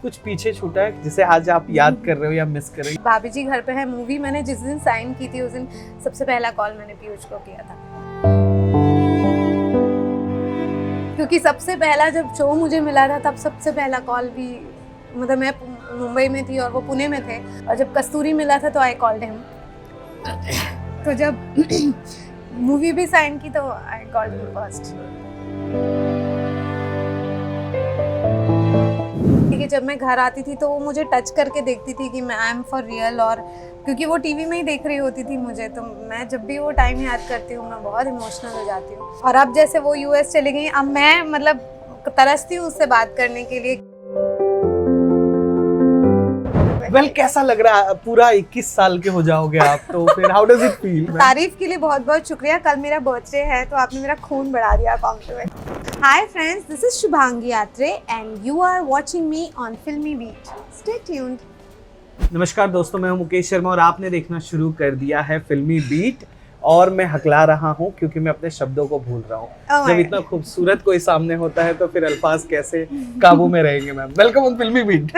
कुछ पीछे छूटा है जिसे आज आप याद कर रहे हो या मिस कर रहे हो? भाभी जी घर पे है मूवी मैंने जिस दिन साइन की थी उस दिन सबसे पहला कॉल मैंने पीयूष को किया था, क्योंकि सबसे पहला जब शो मुझे मिला था तब सबसे पहला कॉल भी मतलब मैं मुंबई में थी और वो पुणे में थे, और जब कस्तूरी मिला था तो आई कॉल्ड हिम। तो जब मूवी भी साइन की तो आई कॉल्ड हिम फर्स्ट। कि जब मैं घर आती थी तो वो मुझे टच करके देखती थी कि मैं आई एम फॉर रियल, और क्योंकि वो टीवी में ही देख रही होती थी मुझे, तो मैं जब भी वो टाइम याद करती हूँ मैं बहुत इमोशनल हो जाती हूँ। और अब जैसे वो यूएस चली गई, अब मैं मतलब तरसती हूँ उससे बात करने के लिए। वेल कैसा लग रहा है? पूरा 21 साल के हो जाओगे आप, तो फिर हाउ डज इट फील? तारीफ के लिए बहुत बहुत शुक्रिया। कल मेरा बर्थडे है तो आपने मेरा खून बढ़ा दिया compliment. Hi friends, this is Shubhangi Atre and you are watching me on Filmibeat. Stay tuned. नमस्कार दोस्तों, मैं हूं मुकेश शर्मा और आपने देखना शुरू कर दिया है फिल्मी बीट। और मैं हकला रहा हूं क्योंकि मैं अपने शब्दों को भूल रहा हूं। जब इतना खूबसूरत कोई सामने होता है तो फिर अल्फाज कैसे काबू में रहेंगे। Ma'am welcome on Filmibeat.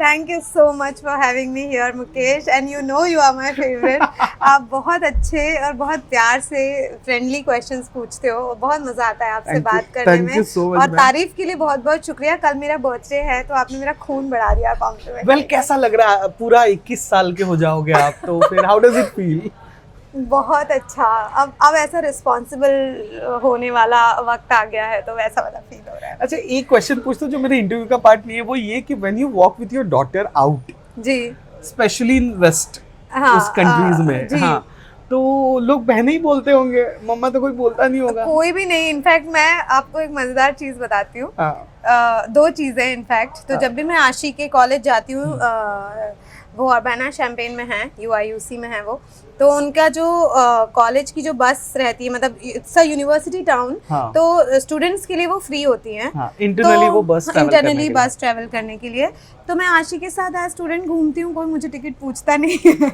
Thank you so much for having me here Mukesh, and you know you are my favourite. आप बहुत अच्छे और बहुत प्यार से फ्रेंडली क्वेश्चंस पूछते हो, बहुत मजा आता है आपसे बात करने में। और तारीफ के लिए बहुत बहुत शुक्रिया। कल मेरा बर्थडे है तो आपने मेरा खून बढ़ा दिया कॉम्प्लीमेंट। वेल कैसा लग रहा है? पूरा 21 साल के हो जाओगे आप, तो फिर हाउ डज इट फील? बहुत अच्छा। अब ऐसा रिस्पॉन्सिबल होने वाला वक्त आ गया है तो वैसा वाला फील हो रहा है। अच्छा, एक क्वेश्चन पूछता हूं जो मेरे इंटरव्यू का पार्ट नहीं है, वो ये कि when you walk with your daughter out जी, स्पेशली इन वेस्ट उस कंट्रीज में, हाँ, तो लोग बहने ही बोलते होंगे, मम्मा तो कोई बोलता नहीं होगा। कोई भी नहीं। इनफैक्ट मैं आपको एक मजेदार चीज बताती हूँ। दो चीजें इनफैक्ट। तो जब भी मैं आशी के कॉलेज जाती हूँ, वो अर्बाना शैम्पेन में है, UIUC में है वो, तो उनका जो कॉलेज की जो बस रहती है, मतलब इट्स अ यूनिवर्सिटी टाउन, तो स्टूडेंट्स के लिए वो फ्री होती हैं। इंटरनली वो बस ट्रैवल करने के लिए। तो मैं आशी के साथ एज स्टूडेंट घूमती हूँ, कोई मुझे टिकट पूछता नहीं है।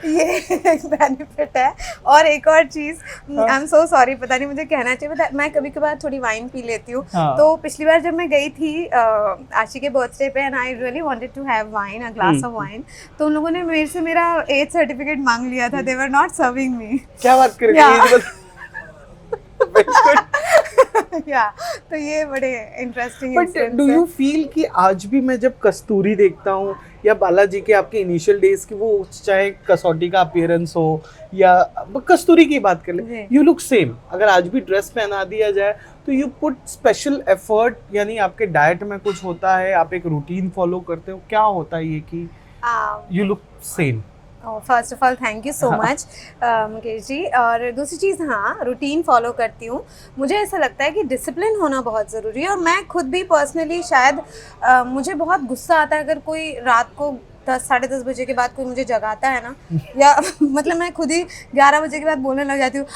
ये एक बेनिफिट है। और एक और चीज, आई एम सो सॉरी, पता नहीं मुझे कहना चाहिए, मैं कभी कभार थोड़ी वाइन पी लेती हूँ। तो पिछली बार जब मैं गई थी आशी के बर्थडे पे, and I really wanted to have wine, a glass of wine, तो उन लोगों ने मेरे से मेरा एज सर्टिफिकेट मांग लिया था। दे वर नॉट सर्विंग मी। क्या बात कर रही है? या तो ये बड़े interesting. But do you feel कि आज भी मैं जब कस्तूरी देखता हूँ या बालाजी के आपके इनिशियल डेज की, वो चाहे कसौटी का अपीयरेंस हो या कस्तूरी की बात कर ले, यू लुक सेम। अगर आज भी ड्रेस पहना दिया जाए तो यू पुट स्पेशल एफर्ट, यानी आपके डाइट में कुछ होता है, आप एक रूटीन फॉलो करते हो, क्या होता है ये कि you look same? First of all thank you so much Mukesh ji. और दूसरी चीज़, हाँ, रूटीन फॉलो करती हूँ। मुझे ऐसा लगता है कि डिसिप्लिन होना बहुत ज़रूरी है। और मैं खुद भी पर्सनली शायद मुझे बहुत गुस्सा आता है अगर कोई रात को 10 साढ़े 10 बजे के बाद कोई मुझे जगाता है ना, या मतलब मैं खुद ही 11 बजे के बाद बोलने लग जाती हूँ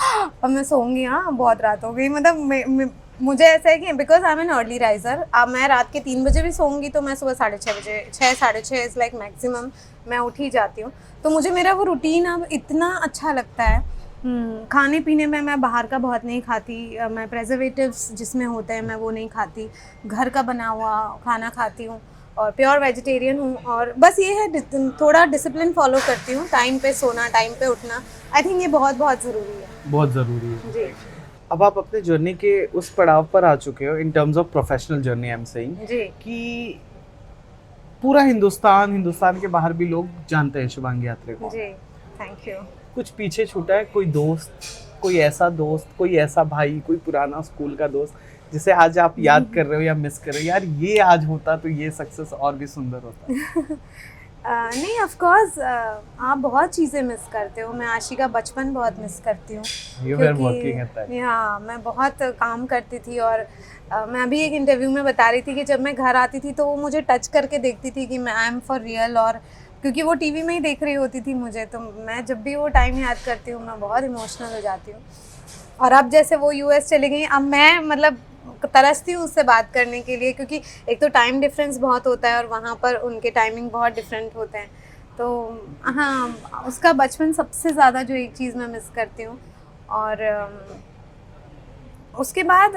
अब मैं सोऊंगी, हाँ बहुत रात हो गई। मतलब मुझे ऐसा है कि because I am an early riser, अब मैं रात के 3 बजे भी सोऊंगी तो मैं सुबह 6:30 बजे, 6 साढ़े 6 इज़ लाइक मैक्सिमम मैं उठ ही जाती हूँ। तो मुझे मेरा वो रूटीन अब इतना अच्छा लगता है। खाने पीने में मैं बाहर का बहुत नहीं खाती, मैं प्रेजर्वेटिव्स जिसमें होते हैं मैं वो नहीं खाती, घर का बना हुआ खाना खाती हूँ और प्योर वेजिटेरियन हूँ। और बस ये है, थोड़ा डिसिप्लिन फॉलो करती हूँ, टाइम पे सोना, टाइम पे उठना। आई थिंक ये बहुत बहुत ज़रूरी है। बहुत ज़रूरी है जी। अब आप अपने जर्नी के उस पड़ाव पर आ चुके हो, in terms of professional journey I am saying, कि पूरा हिंदुस्तान के बाहर भी लोग जानते हैं शुभांगी यात्रे को। जी, थैंक यू। कुछ पीछे छूटा है? कोई दोस्त, कोई ऐसा भाई, कोई पुराना स्कूल का दोस्त जिसे आज आप याद कर रहे हो या मिस कर रहे हो, यार ये आज होता तो ये सक्सेस और भी सुंदर होता? नहीं, ऑफ कोर्स आप बहुत चीज़ें मिस करते हो। मैं आशी का बचपन बहुत मिस करती हूँ, क्योंकि हाँ मैं बहुत काम करती थी। और मैं अभी एक इंटरव्यू में बता रही थी कि जब मैं घर आती थी तो वो मुझे टच करके देखती थी कि मैं आई एम फॉर रियल, और क्योंकि वो टीवी में ही देख रही होती थी मुझे, तो मैं जब भी वो टाइम याद करती हूँ मैं बहुत इमोशनल हो जाती हूँ। और अब जैसे वो यूएस चली गई, अब मैं मतलब तरसती हूँ उससे बात करने के लिए, क्योंकि एक तो टाइम डिफरेंस बहुत होता है और वहाँ पर उनके टाइमिंग बहुत डिफरेंट होते हैं। तो हाँ, उसका बचपन सबसे ज़्यादा जो एक चीज़ मैं मिस करती हूँ। और उसके बाद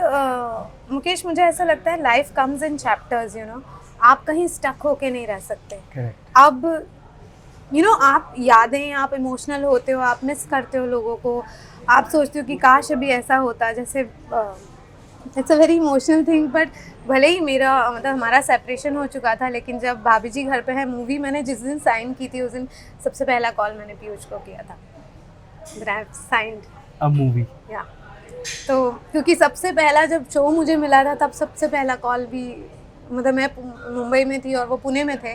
मुकेश मुझे ऐसा लगता है life comes in chapters, you know, आप कहीं स्टक होके नहीं रह सकते। Correct. अब आप यादें, आप इमोशनल होते हो, आप मिस करते हो लोगों को, आप सोचते हो कि काश अभी ऐसा होता, जैसे it's a very emotional thing, but भले ही मेरा मतलब हमारा सेपरेशन हो चुका था, लेकिन जब भाभी जी घर पे है मूवी मैंने जिस दिन साइन की थी उस दिन सबसे पहला कॉल मैंने पीयूष को किया था, साइंड A movie. या। तो क्योंकि सबसे पहला जब शो मुझे मिला था तब सबसे पहला कॉल भी, मतलब मैं मुंबई में थी और वो पुणे में थे,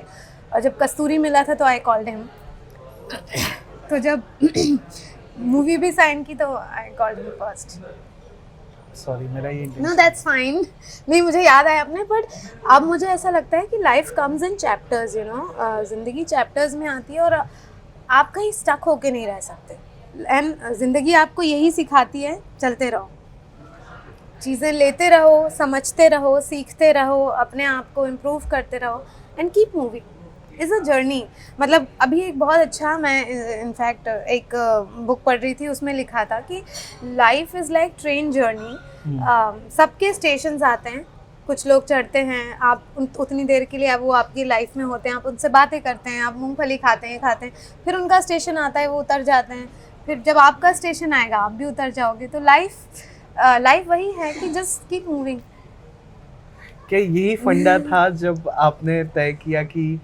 और जब कस्तूरी मिला था तो आई कॉल्ड हिम। तो जब मूवी भी साइन की तो I called him first. Sorry मेरा ये नो दैट्स फाइन, नहीं मुझे याद आया अपने, बट अब मुझे ऐसा लगता है कि life comes in chapters, you know, ज़िंदगी चैप्टर्स में आती है और आप कहीं स्टक होके नहीं रह सकते। एंड ज़िंदगी आपको यही सिखाती है, चलते रहो, चीज़ें लेते रहो, समझते रहो, सीखते रहो, अपने आप को इम्प्रूव करते रहो, and keep moving. Is a journey. मतलब अभी एक बहुत अच्छा, मैं इनफैक्ट एक बुक पढ़ रही थी, उसमें लिखा था कि life is like train journey. सबके स्टेशंस आते हैं, कुछ लोग चढ़ते हैं, आप उतनी देर के लिए वो आपकी लाइफ में होते हैं, आप उनसे बातें करते हैं, आप मूंगफली खाते हैं, फिर उनका स्टेशन आता है, वो उतर जाते हैं, फिर जब आपका स्टेशन आएगा आप भी उतर जाओगे। तो लाइफ वही है कि जस्ट कीप मूविंग। क्या यही फंडा था जब आपने तय किया कि,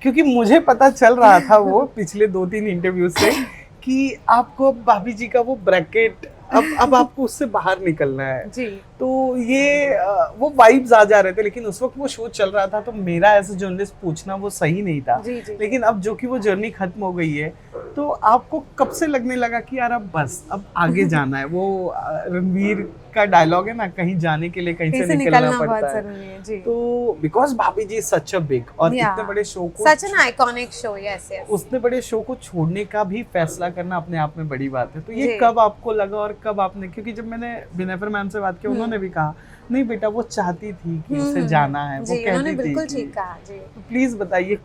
क्योंकि मुझे पता चल रहा था वो पिछले 2-3 इंटरव्यू से कि आपको भाभी जी का वो ब्रैकेट अब आपको उससे बाहर निकलना है जी। तो ये वो वाइब्स आ जा रहे थे, लेकिन उस वक्त वो शो चल रहा था तो मेरा एज ए जर्नलिस्ट पूछना वो सही नहीं था। जी, जी। लेकिन अब जो कि वो जर्नी खत्म हो गई है तो आपको कब से लगने लगा कि यार अब बस अब आगे जाना है? वो रणवीर का डायलॉग है ना, कहीं जाने के लिए कहीं से निकलना पड़ता है। जरूरी है जी। तो बिकॉज भाभी जी सच अ बिग और Yeah. इतने बड़े शो को, such an iconic show, yes yes. उतने बड़े शो को छोड़ने का भी फैसला करना अपने आप में बड़ी बात है। तो ये जी। कब आपको लगा और कब आपने, क्योंकि जब मैंने बिनेफर मैम से बात की उन्होंने भी कहा नहीं बेटा वो चाहती थी कि उसे जाना है, वो जी, उन्होंने कहती थी बिल्कुल कि- ठीक कहा जी। तो प्लीज बताइए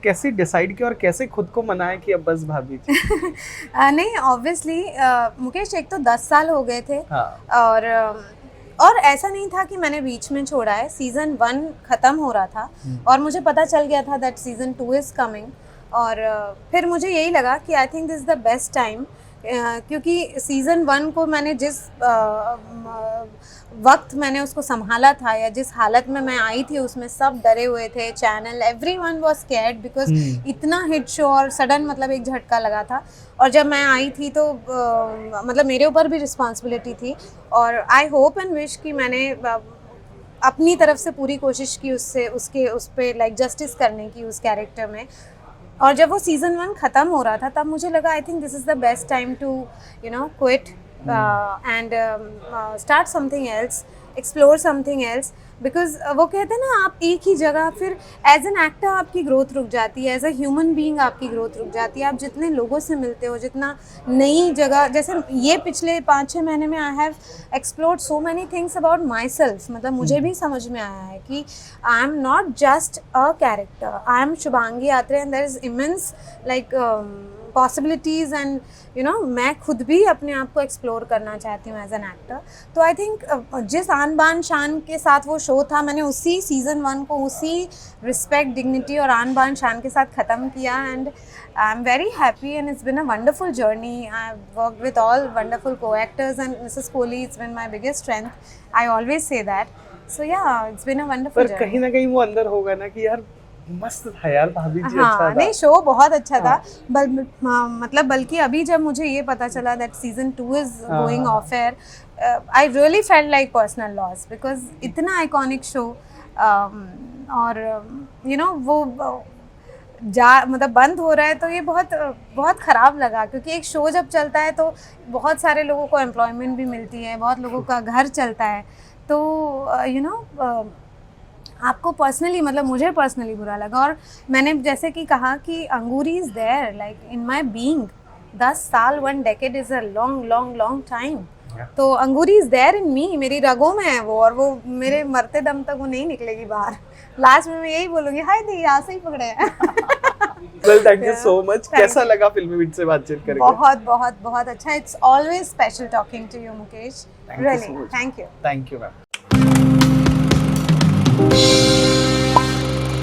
कैसे डिसाइड किया और कैसे खुद को मनाया कि अब बस भाभी जी। नहीं ऑब्वियसली मुकेश, एक तो 10 साल हो गए थे हाँ। और ऐसा नहीं था कि मैंने बीच में छोड़ा है। सीजन 1 खत्म हो रहा था और मुझे पता चल गया था दैट सीजन 2 इज कमिंग, और फिर मुझे यही लगा कि आई think this is the best time, क्योंकि सीज़न 1 को मैंने जिस वक्त मैंने उसको संभाला था या जिस हालत में मैं आई थी उसमें सब डरे हुए थे, channel everyone was scared because इतना हिट शो और सडन मतलब एक झटका लगा था। और जब मैं आई थी तो मतलब मेरे ऊपर भी रिस्पॉन्सिबिलिटी थी और आई होप एंड विश कि मैंने अपनी तरफ से पूरी कोशिश की उस पे लाइक जस्टिस करने की उस कैरेक्टर में। और जब वो सीज़न 1 ख़त्म हो रहा था तब मुझे लगा I think this is the best time to quit and start something else, explore something else, because वो कहते हैं ना आप एक ही जगह, फिर एज एन एक्टर आपकी ग्रोथ रुक जाती है, एज अ ह्यूमन बीइंग आपकी ग्रोथ रुक जाती है। आप जितने लोगों से मिलते हो, जितना नई जगह, जैसे ये पिछले 5-6 महीने में I have explored so many things about myself. मतलब मुझे भी समझ में आया है कि I am not just a character, I am Shubhangi Atre and there is immense like possibilities and मैं खुद भी अपने आप को एक्सप्लोर करना चाहती हूँ एज एन एक्टर। तो आई थिंक जिस आन बान शान के साथ वो शो था, मैंने उसी सीज़न 1 को उसी रिस्पेक्ट, डिग्निटी और आन बान शान के साथ ख़त्म किया and I am very happy and it's been a wonderful journey. I work with all wonderful co-actors and Mrs Kohli it's been my biggest strength, I always say that. So yeah it's been a wonderful journey. पर कहीं ना कहीं वो अंदर होगा ना कि यार मस्त था यार भाभी जी, हाँ, अच्छा था। नहीं शो बहुत अच्छा था, मतलब बल्कि अभी जब मुझे ये पता चला that season 2 is going of air, I really felt like personal loss because इतना आइकॉनिक शो और वो मतलब बंद हो रहा है तो ये बहुत ख़राब लगा, क्योंकि एक शो जब चलता है तो बहुत सारे लोगों को एम्प्लॉयमेंट भी मिलती है, बहुत लोगों का घर चलता है, तो आपको पर्सनली, मतलब मुझे पर्सनली बुरा लगा। और मैंने जैसे कि कहा कि Angoori is there like in my being, 10 साल 1 decade is a long long long time. तो अंगूरी इज़ देयर इन मी, मेरी रगों में है वो, और वो मेरे मरते दम तक वो नहीं निकलेगी बाहर। लास्ट में मैं यही बोलूँगी, हाय दी यहाँ से ही पकड़े हैं। Well thank you so much. कैसा लगा फिल्मी बीट से बातचीत करके? बहुत बहुत बहुत अच्छा। It's always special talking to you Mukesh. Thank you so really much, thank you. Thank you ma'am.